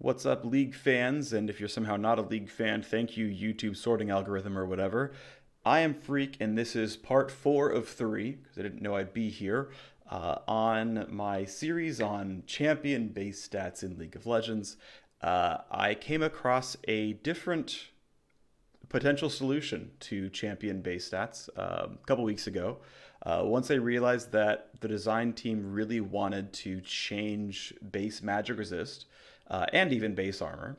What's up, League fans? And if you're somehow not a League fan, thank you, YouTube sorting algorithm or whatever. I am Phreak, and this is part 4 of 3, because I didn't know I'd be here, on my series on champion base stats in League of Legends. I came across a different potential solution to champion base stats a couple weeks ago. Once I realized that the design team really wanted to change base magic resist and even base armor,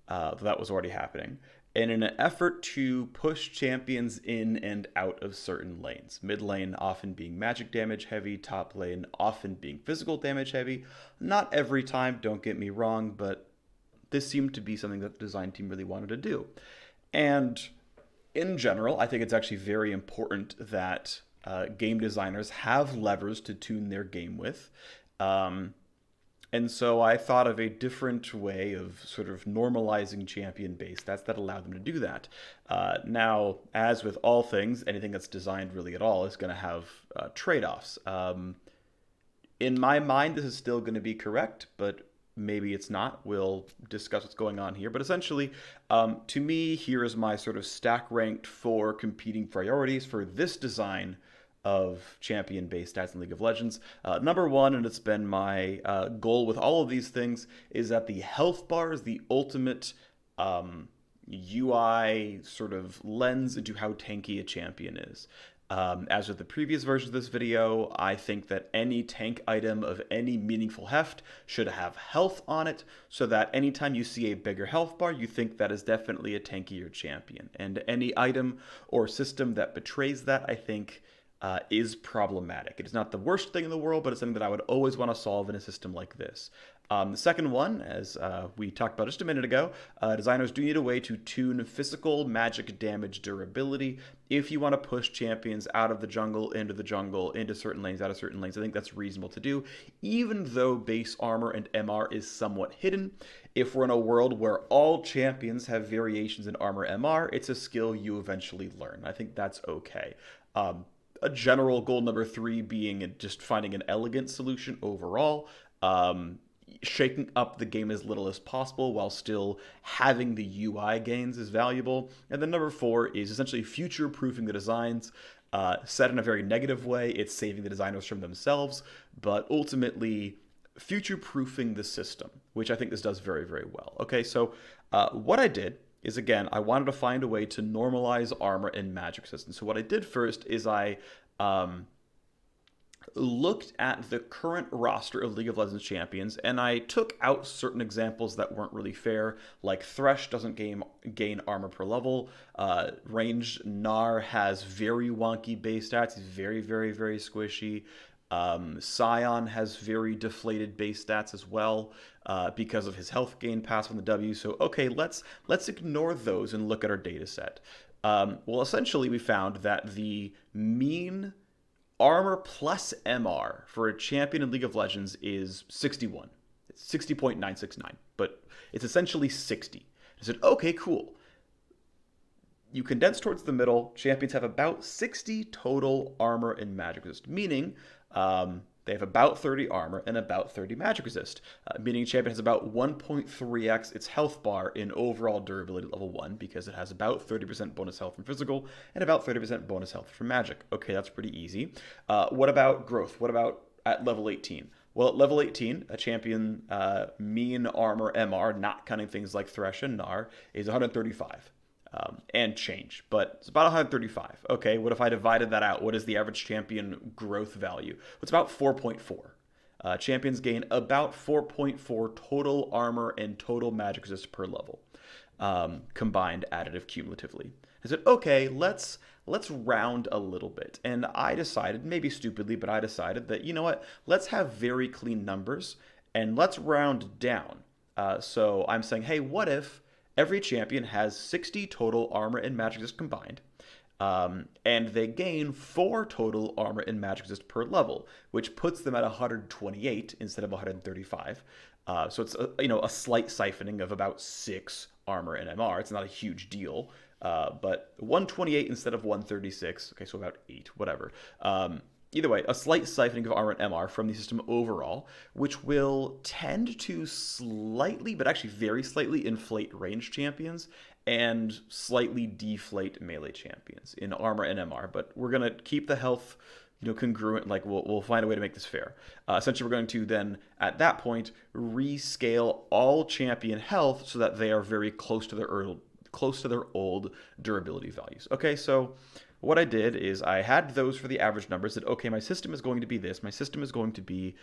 that was already happening. And in an effort to push champions in and out of certain lanes, mid lane often being magic damage heavy, top lane often being physical damage heavy. Not every time, don't get me wrong, but this seemed to be something that the design team really wanted to do. And in general, I think it's actually very important that game designers have levers to tune their game with. Um, and so I thought of a different way of sort of normalizing champion base stats that allowed them to do that. Now, as with all things, anything that's designed really at all is going to have trade offs. In my mind, this is still going to be correct, but maybe it's not. We'll discuss what's going on here. But essentially, to me, here is my sort of stack ranked for competing priorities for this design of champion based stats in League of Legends. Number one, and it's been my goal with all of these things, is that the health bar is the ultimate UI sort of lens into how tanky a champion is. As with the previous version of this video, I think that any tank item of any meaningful heft should have health on it, so that anytime you see a bigger health bar, you think that is definitely a tankier champion. And any item or system that betrays that, I think, is problematic. It is not the worst thing in the world, but it's something that I would always want to solve in a system like this. The second one, as we talked about just a minute ago, designers do need a way to tune physical magic damage durability if you want to push champions out of the jungle, into certain lanes, out of certain lanes. I think that's reasonable to do, even though base armor and MR is somewhat hidden. If we're in a world where all champions have variations in armor MR, it's a skill you eventually learn. I think that's okay. A general goal number 3 being just finding an elegant solution overall. Shaking up the game as little as possible while still having the UI gains is valuable. And then number 4 is essentially future-proofing the designs. Said in a very negative way, it's saving the designers from themselves, but ultimately future-proofing the system, which I think this does very, very well. Okay, so what I did is, again, I wanted to find a way to normalize armor and magic resistance. So what I did first is I looked at the current roster of League of Legends champions, and I took out certain examples that weren't really fair, like Thresh doesn't gain armor per level. Ranged Gnar has very wonky base stats. He's very, very, very squishy. Scion has very deflated base stats as well because of his health gain pass on the W. So, okay, let's ignore those and look at our data set. Well, essentially, we found that the mean armor plus MR for a champion in League of Legends is 61. It's 60.969, but it's essentially 60. I said, okay, cool. You condense towards the middle, champions have about 60 total armor and magic resist, meaning they have about 30 armor and about 30 magic resist, meaning champion has about 1.3x its health bar in overall durability level 1 because it has about 30% bonus health from physical and about 30% bonus health from magic. Okay, that's pretty easy. What about growth? What about at level 18? Well, at level 18, a champion mean armor MR, not counting things like Thresh and Gnar, is 135. And change, but it's about 135. Okay, what if I divided that out? What is the average champion growth value? It's about 4.4. Champions gain about 4.4 total armor and total magic resist per level, combined additive cumulatively. I said, okay, let's round a little bit. And I decided, maybe stupidly, but I decided that, you know what, let's have very clean numbers and let's round down. So I'm saying, hey, what if every champion has 60 total armor and magic resist combined, and they gain 4 total armor and magic resist per level, which puts them at 128 instead of 135. So it's a slight siphoning of about 6 armor and MR. It's not a huge deal, but 128 instead of 136. Okay, so about 8, whatever. either way, a slight siphoning of armor and MR from the system overall, which will tend to slightly, but actually very slightly, inflate range champions and slightly deflate melee champions in armor and MR. But we're gonna keep the health, congruent. Like we'll find a way to make this fair. Essentially, we're going to then at that point rescale all champion health so that they are very close to their old durability values. Okay, so what I did is I had those for the average numbers. That okay, my system is going to be this. My system is going to be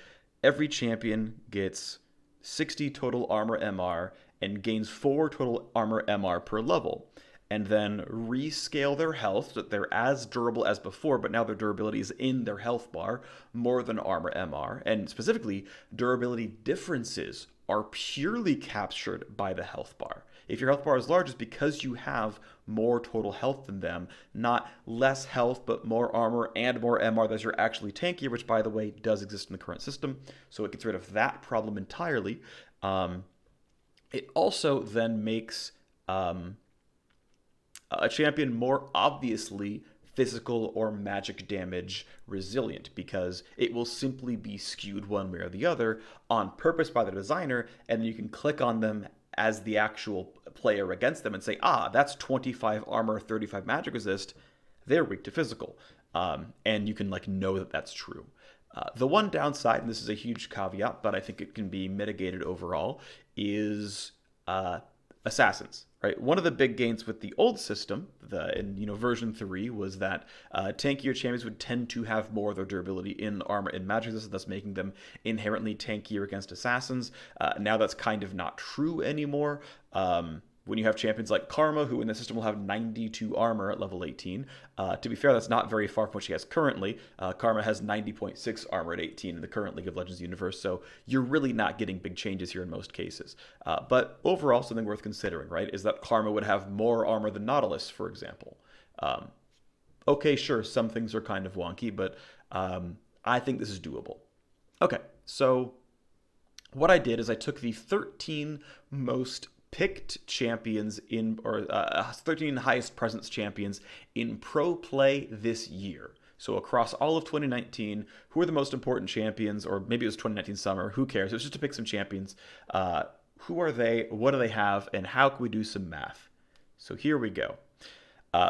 every champion gets 60 total armor MR and gains 4 total armor MR per level. And then rescale their health so that they're as durable as before, but now their durability is in their health bar more than armor MR. And specifically, durability differences are purely captured by the health bar. If your health bar is large, it's because you have more total health than them, not less health, but more armor and more MR that you're actually tankier, which, by the way, does exist in the current system. So it gets rid of that problem entirely. It also then makes a champion more obviously physical or magic damage resilient, because it will simply be skewed one way or the other on purpose by the designer, and then you can click on them as the actual player against them and say, that's 25 armor, 35 magic resist, they're weak to physical. And you can know that that's true. The one downside, and this is a huge caveat, but I think it can be mitigated overall, is assassins. Right, one of the big gains with the old system, in version 3, was that tankier champions would tend to have more of their durability in armor and magic resistance, thus making them inherently tankier against assassins. Now that's kind of not true anymore. When you have champions like Karma, who in the system will have 92 armor at level 18. To be fair, that's not very far from what she has currently. Karma has 90.6 armor at 18 in the current League of Legends universe, so you're really not getting big changes here in most cases. But overall, something worth considering, right, is that Karma would have more armor than Nautilus, for example. Okay, sure, some things are kind of wonky, but I think this is doable. Okay, so what I did is I took the 13 most picked champions or 13 highest presence champions in pro play this year. So across all of 2019, who are the most important champions, or maybe it was 2019 summer, who cares? It was just to pick some champions. Who are they? What do they have? And how can we do some math? So here we go.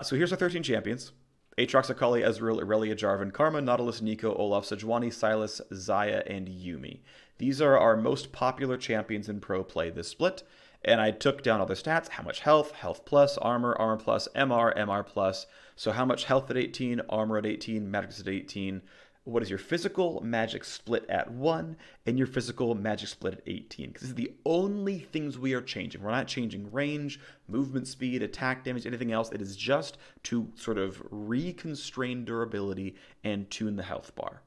So here's our 13 champions. Aatrox, Akali, Ezreal, Irelia, Jarvan, Karma, Nautilus, Nico, Olaf, Sejuani, Sylas, Xayah, and Yuumi. These are our most popular champions in pro play this split. And I took down all their stats: how much health, health plus, armor, armor plus, MR, MR plus. So how much health at 18, armor at 18, magic at 18. What is your physical magic split at 1 and your physical magic split at 18? Because this is the only things we are changing. We're not changing range, movement speed, attack damage, anything else. It is just to sort of reconstrain durability and tune the health bar.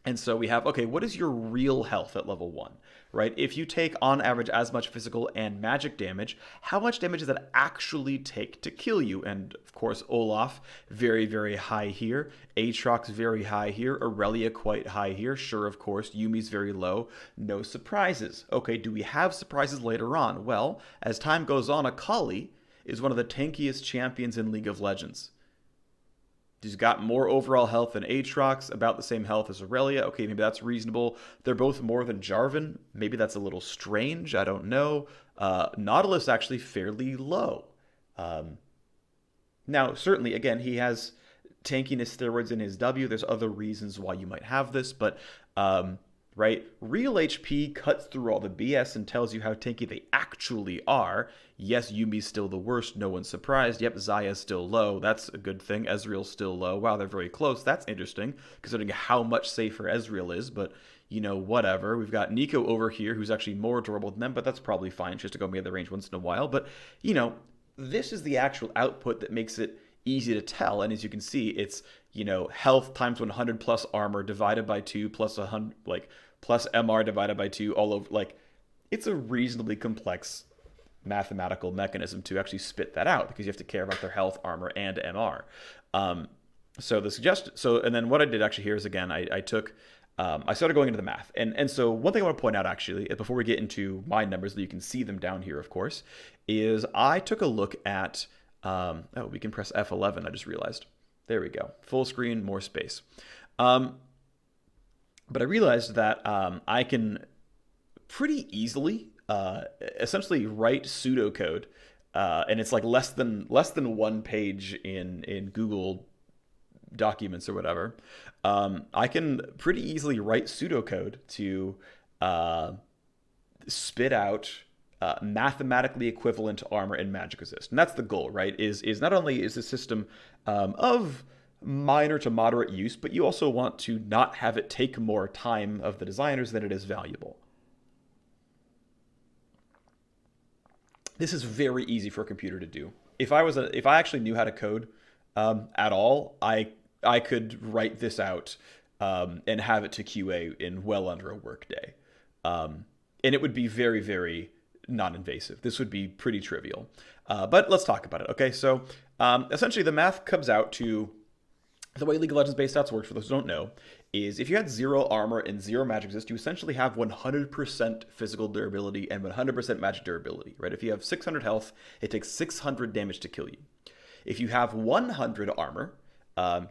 And so we have, okay, what is your real health at level 1, right? If you take, on average, as much physical and magic damage, how much damage does that actually take to kill you? And, of course, Olaf, very, very high here. Aatrox, very high here. Irelia, quite high here. Sure, of course. Yuumi's very low. No surprises. Okay, do we have surprises later on? Well, as time goes on, Akali is one of the tankiest champions in League of Legends. He's got more overall health than Aatrox, about the same health as Irelia. Okay, maybe that's reasonable. They're both more than Jarvan. Maybe that's a little strange. I don't know. Nautilus actually fairly low. Now, certainly, again, he has tankiness steroids in his W. There's other reasons why you might have this, but right, real HP cuts through all the BS and tells you how tanky they actually are. Yes, Yuumi's still the worst. No one's surprised. Yep, Xayah's still low. That's a good thing. Ezreal's still low. Wow, they're very close. That's interesting, considering how much safer Ezreal is, but, whatever. We've got Nico over here, who's actually more durable than them, but that's probably fine. Just to go the range once in a while. But, this is the actual output that makes it easy to tell. And as you can see, it's, health times 100 plus armor divided by 2 plus 100, plus MR divided by 2 all over. It's a reasonably complex mathematical mechanism to actually spit that out, because you have to care about their health, armor, and MR. And then what I did actually here is, again, I started going into the math. And so one thing I want to point out, actually, before we get into my numbers, that you can see them down here, of course, is I took a look at, we can press F11, I just realized. There we go. Full screen, more space. Um, but I realized that I can pretty easily essentially write pseudocode, and it's like less than one page in Google documents or whatever. I can pretty easily write pseudocode to uh, spit out mathematically equivalent armor and magic resist, and that's the goal, right? Is not only is the system of minor to moderate use, but you also want to not have it take more time of the designers than it is valuable. This is very easy for a computer to do. If I actually knew how to code at all, I could write this out and have it to QA in well under a workday, and it would be very very non-invasive. This would be pretty trivial, but let's talk about it. Okay, so essentially the math comes out to the way League of Legends base stats works, for those who don't know, is if you had 0 armor and 0 magic resist, you essentially have 100% physical durability and 100% magic durability, right? If you have 600 health, it takes 600 damage to kill you. If you have 100 armor,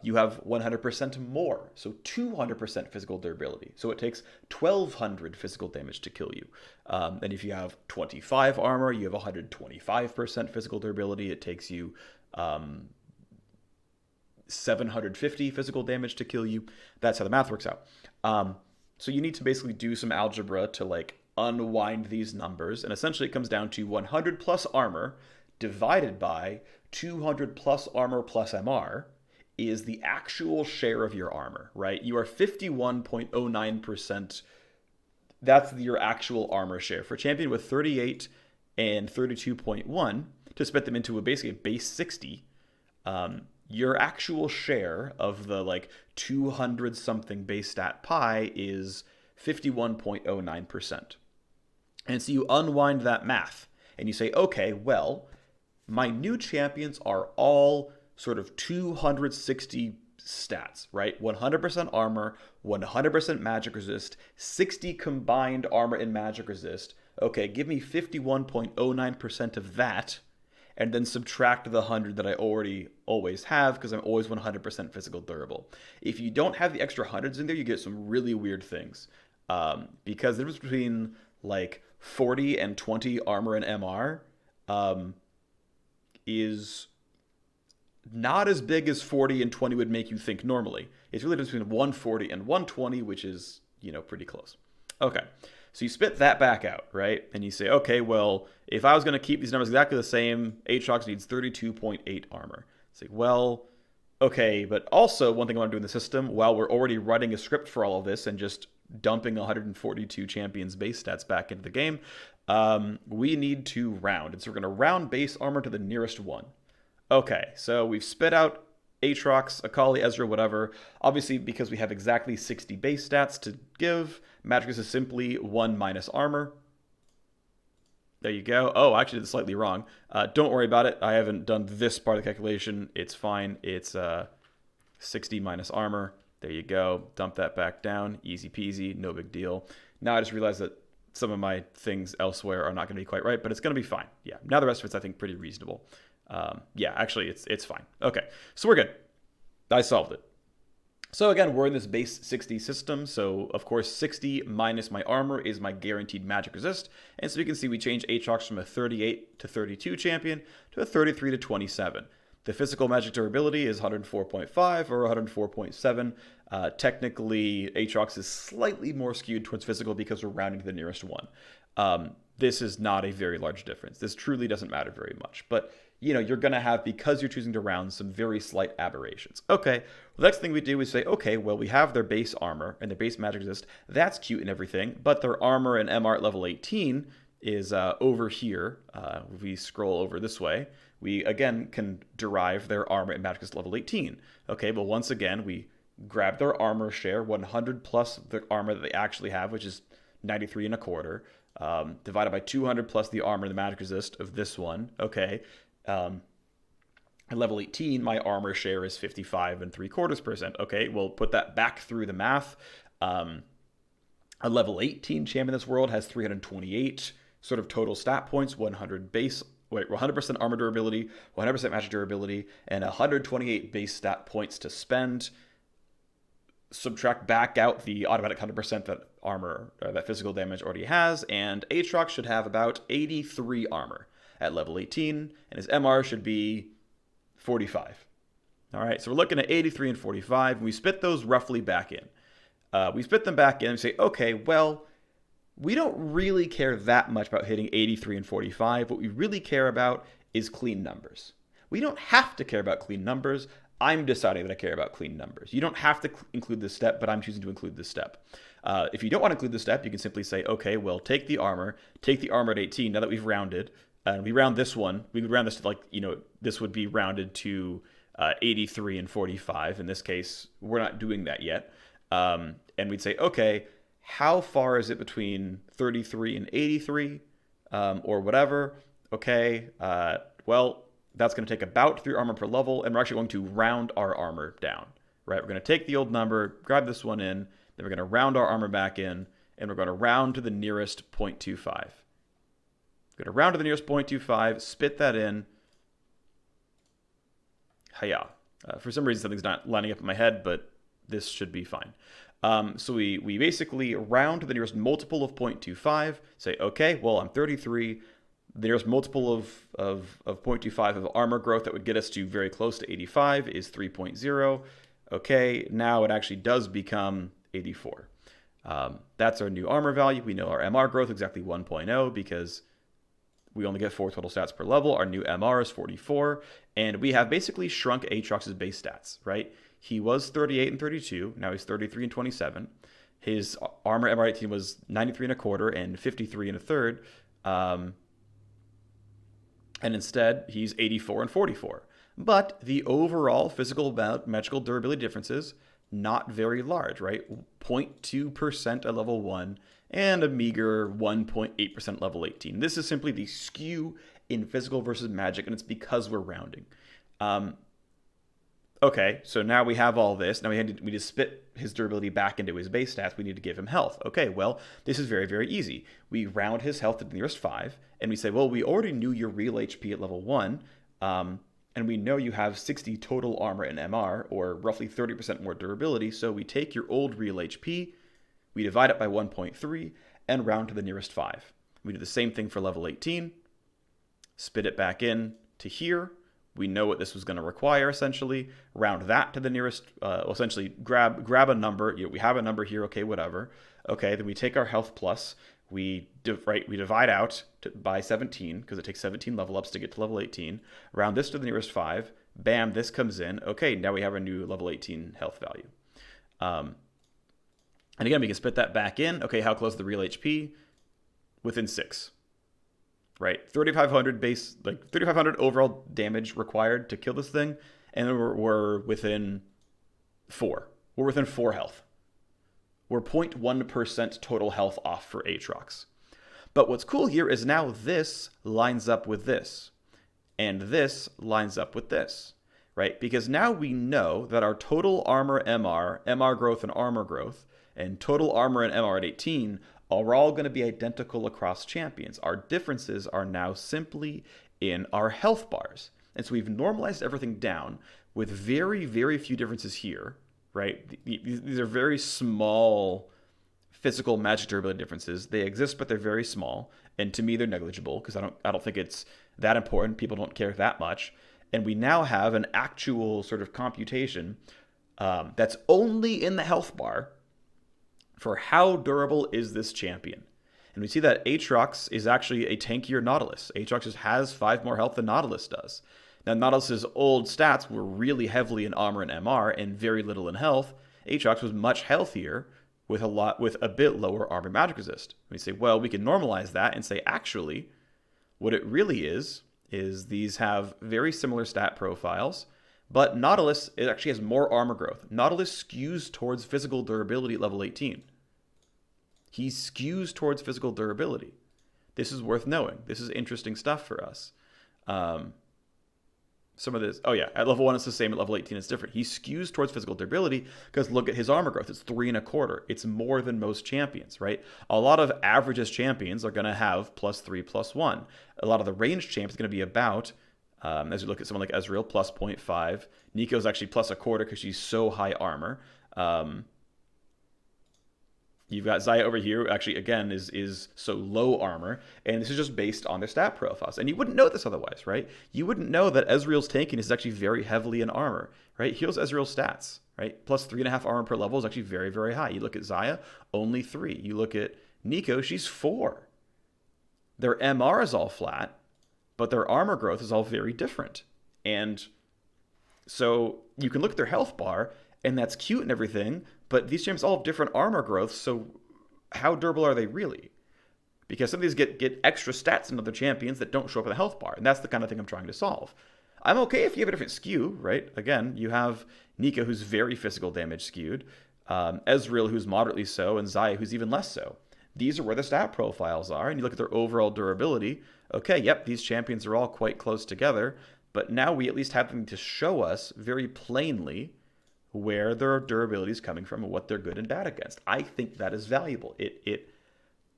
you have 100% more, so 200% physical durability. So it takes 1200 physical damage to kill you. And if you have 25 armor, you have 125% physical durability. It takes you 750 physical damage to kill you. That's how the math works out. So you need to basically do some algebra to like unwind these numbers, and essentially it comes down to 100 plus armor divided by 200 plus armor plus MR is the actual share of your armor, right? You are 51.09%. That's your actual armor share. For a champion with 38 and 32.1, to split them into basically a base 60, your actual share of the like 200 something base stat pie is 51.09%. And so you unwind that math and you say, okay, well, my new champions are all sort of 260 stats, right? 100% armor, 100% magic resist, 60 combined armor and magic resist. Okay, give me 51.09% of that, and then subtract the 100 that I already always have, because I'm always 100% physical durable. If you don't have the extra hundreds in there, you get some really weird things. Because the difference between like 40 and 20 armor and MR is not as big as 40 and 20 would make you think normally. It's really between 140 and 120, which is, pretty close. Okay, so you spit that back out, right? And you say, okay, well, if I was going to keep these numbers exactly the same, Aatrox needs 32.8 armor. It's like, well, okay, but also one thing I want to do in the system, while we're already writing a script for all of this and just dumping 142 champions base stats back into the game, we need to round. And so we're going to round base armor to the nearest one. Okay, so we've spit out Aatrox, Akali, Ezreal, whatever. Obviously, because we have exactly 60 base stats to give, Magic is simply 1 minus armor. There you go. Oh, I actually did it slightly wrong. Don't worry about it. I haven't done this part of the calculation. It's fine. It's 60 minus armor. There you go. Dump that back down. Easy peasy. No big deal. Now I just realized that some of my things elsewhere are not going to be quite right, but it's going to be fine. Yeah. Now the rest of it's, I think, pretty reasonable. Yeah, actually, it's fine. Okay, so we're good. I solved it. So again, we're in this base 60 system. So of course, 60 minus my armor is my guaranteed magic resist. And so you can see we changed Aatrox from a 38 to 32 champion to a 33 to 27. The physical magic durability is 104.5 or 104.7. Technically, Aatrox is slightly more skewed towards physical because we're rounding to the nearest one. This is not a very large difference. This truly doesn't matter very much. But you're going to have, because you're choosing to round, some very slight aberrations. Okay, the next thing we do is say, okay, well, we have their base armor and their base magic resist. That's cute and everything, but their armor and MR at level 18 is over here. If we scroll over this way, we, again, can derive their armor and magic resist level 18. Okay, well, once again, we grab their armor share, 100 plus the armor that they actually have, which is 93 and a quarter, divided by 200 plus the armor and the magic resist of this one. Okay, at level 18, my armor share is 55 and 3/4%. Okay, we'll put that back through the math. A level 18 champion in this world has 328 sort of total stat points, 100 base 100% armor durability, 100% magic durability, and 128 base stat points to spend. Subtract back out the automatic 100% that armor, that physical damage already has, and Aatrox should have about 83 armor at level 18, and his MR should be 45. All right, so we're looking at 83 and 45, and we spit those roughly back in. We spit them back in and say, okay, well, we don't really care that much about hitting 83 and 45. What we really care about is clean numbers. We don't have to care about clean numbers. I'm deciding that I care about clean numbers. You don't have to include this step, but I'm choosing to include this step. If you don't want to include this step, you can simply say, okay, well, take the armor at 18. Now that we've rounded, we round this one. We would round this to this would be rounded to 83 and 45. In this case, we're not doing that yet. And we'd say, okay, how far is it between 33 and 83 or whatever? Okay, well, that's going to take about 3 armor per level, and we're actually going to round our armor down, right? We're going to take the old number, grab this one in, then we're going to round our armor back in, and we're going to round to the nearest 0.25. We're going to round to the nearest 0.25, spit that in. Hiya. For some reason, something's not lining up in my head, but this should be fine. So we basically round to the nearest multiple of 0.25, say, okay, well, I'm 33. The nearest multiple of 0.25 of armor growth that would get us to very close to 85 is 3.0. Okay, now it actually does become 84. That's our new armor value. We know our MR growth exactly 1.0 because we only get 4 total stats per level. Our new MR is 44, and we have basically shrunk Aatrox's base stats, right? He was 38 and 32. Now he's 33 and 27. His armor MR 18 was 93 and a quarter and 53 and a third. And instead, he's 84 and 44. But the overall physical magical durability differences, not very large, right? 0.2% at level 1 and a meager 1.8% level 18. This is simply the skew in physical versus magic, and it's because we're rounding. Okay, so now we have all this. Now we just spit his durability back into his base stats. We need to give him health. Okay, well, this is very, very easy. We round his health to the nearest 5, and we say, well, we already knew your real HP at level 1, and we know you have 60 total armor and MR, or roughly 30% more durability, so we take your old real HP, we divide it by 1.3, and round to the nearest 5. We do the same thing for level 18, spit it back in to here. We know what this was going to require, essentially. Round that to the nearest, essentially grab a number. We have a number here, okay, whatever. Okay, then we take our health plus. We divide out by 17, because it takes 17 level ups to get to level 18. Round this to the nearest 5. Bam, this comes in. Okay, now we have a new level 18 health value. And again, we can spit that back in. Okay, how close is the real HP? Within 6. Right, 3,500 base, 3,500 overall damage required to kill this thing, and we're within 4. We're within 4 health. We're 0.1% total health off for Aatrox. But what's cool here is now this lines up with this, and this lines up with this, right? Because now we know that our total armor MR growth and armor growth, and total armor and MR at 18 are all going to be identical across champions. Our differences are now simply in our health bars. And so we've normalized everything down with very, very few differences here, right? These are very small physical magic durability differences. They exist, but they're very small. And to me, they're negligible because I don't think it's that important. People don't care that much. And we now have an actual sort of computation that's only in the health bar for how durable is this champion. And we see that Aatrox is actually a tankier Nautilus. Aatrox just has 5 more health than Nautilus does. Now, Nautilus's old stats were really heavily in armor and MR and very little in health. Aatrox was much healthier with a bit lower armor magic resist. We say, well, we can normalize that and say, actually, what it really is these have very similar stat profiles, but Nautilus, it actually has more armor growth. Nautilus skews towards physical durability at level 18. He skews towards physical durability. This is worth knowing. This is interesting stuff for us. some of this. Oh yeah, at level 1 it's the same. At level 18 it's different. He skews towards physical durability because look at his armor growth. It's 3.25. It's more than most champions, right? A lot of averages champions are going to have +3/+1. A lot of the ranged champs are going to be about, as you look at someone like Ezreal, plus 0.5. Nico's actually +1/4 because she's so high armor. You've got Xayah over here, who actually, again, is so low armor, and this is just based on their stat profiles. And you wouldn't know this otherwise, right? You wouldn't know that Ezreal's tanking is actually very heavily in armor, right? Here's Ezreal's stats, right? +3.5 armor per level is actually very, very high. You look at Xayah, only 3. You look at Nico, she's 4. Their MR is all flat, but their armor growth is all very different. And so you can look at their health bar, and that's cute and everything, but these champs all have different armor growth, so how durable are they really? Because some of these get extra stats in other champions that don't show up in the health bar, and that's the kind of thing I'm trying to solve. I'm okay if you have a different skew, right? Again, you have Nico, who's very physical damage skewed, Ezreal, who's moderately so, and Xayah, who's even less so. These are where the stat profiles are, and you look at their overall durability. Okay, yep, these champions are all quite close together, but now we at least have them to show us very plainly where their durability is coming from and what they're good and bad against. I think that is valuable. It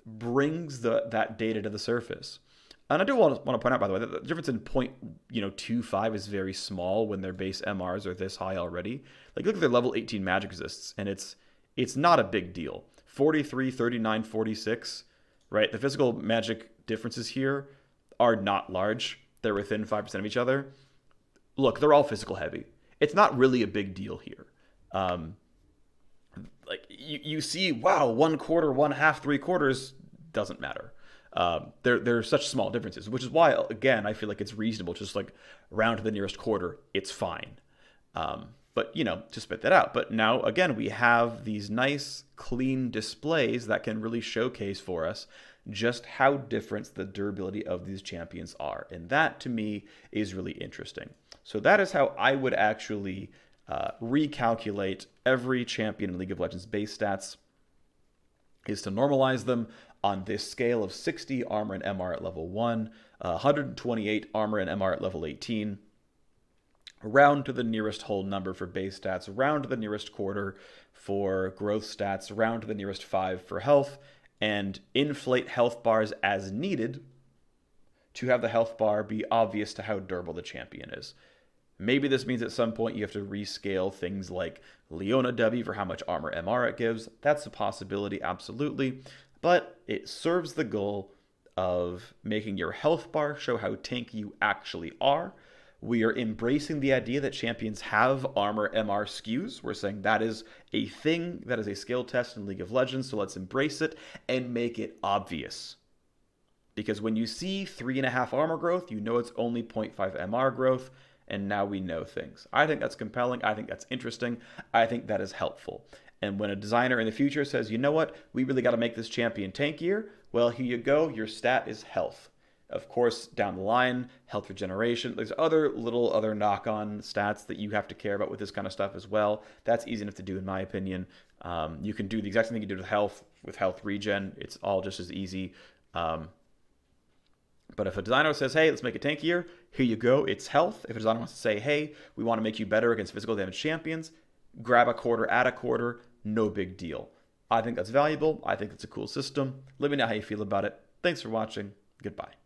brings that data to the surface. And I do want to point out, by the way, that the difference in 0.25 is very small when their base MRs are this high already. Like, look at their level 18 magic resists, and it's not a big deal. 43, 39, 46, right? The physical magic differences here are not large. They're within 5% of each other. Look, they're all physical heavy. It's not really a big deal here. Like you see, wow, 1/4, 1/2, 3/4 doesn't matter. There are such small differences, which is why, again, I feel like it's reasonable. Just like round to the nearest quarter, it's fine. But to spit that out. But now, again, we have these nice, clean displays that can really showcase for us just how different the durability of these champions are. And that, to me, is really interesting. So that is how I would actually recalculate every champion in League of Legends base stats, is to normalize them on this scale of 60 armor and MR at level 1, 128 armor and MR at level 18, round to the nearest whole number for base stats, round to the nearest quarter for growth stats, round to the nearest 5 for health, and inflate health bars as needed to have the health bar be obvious to how durable the champion is. Maybe this means at some point you have to rescale things like Leona W for how much armor MR it gives. That's a possibility, absolutely. But it serves the goal of making your health bar show how tanky you actually are. We are embracing the idea that champions have armor MR skews. We're saying that is a thing, that is a skill test in League of Legends, so let's embrace it and make it obvious. Because when you see 3.5 armor growth, you know it's only 0.5 MR growth, and now we know things. I think that's compelling. I think that's interesting. I think that is helpful. And when a designer in the future says, you know what, we really got to make this champion tankier, well, here you go. Your stat is health. Of course, down the line, health regeneration. There's other knock-on stats that you have to care about with this kind of stuff as well. That's easy enough to do, in my opinion. You can do the exact same thing you did with health regen. It's all just as easy. But if a designer says, hey, let's make it tankier, here you go, it's health. If a designer wants to say, hey, we want to make you better against physical damage champions, grab a quarter, add a quarter, no big deal. I think that's valuable. I think it's a cool system. Let me know how you feel about it. Thanks for watching. Goodbye.